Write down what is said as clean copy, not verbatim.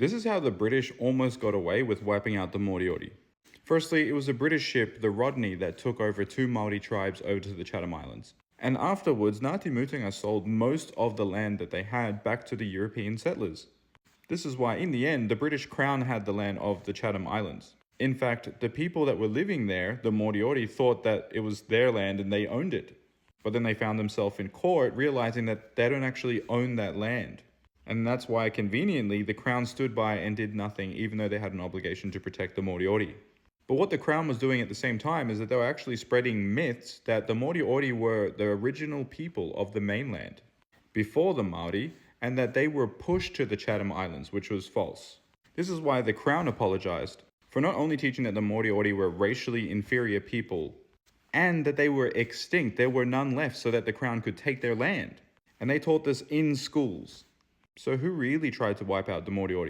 This is how the British almost got away with wiping out the Moriori. Firstly, it was a British ship, the Rodney, that took over two Maori tribes over to the Chatham Islands. And afterwards, Ngāti Mutunga sold most of the land that they had back to the European settlers. This is why, in the end, the British Crown had the land of the Chatham Islands. In fact, the people that were living there, the Moriori, thought that it was their land and they owned it. But then they found themselves in court realizing that they don't actually own that land. And that's why, conveniently, the Crown stood by and did nothing, even though they had an obligation to protect the Moriori. But what the Crown was doing at the same time is that they were actually spreading myths that the Moriori were the original people of the mainland before the Maori, and that they were pushed to the Chatham Islands, which was false. This is why the Crown apologized for not only teaching that the Moriori were racially inferior people, and that they were extinct, there were none left, so that the Crown could take their land. And they taught this in schools. So who really tried to wipe out the Moriori?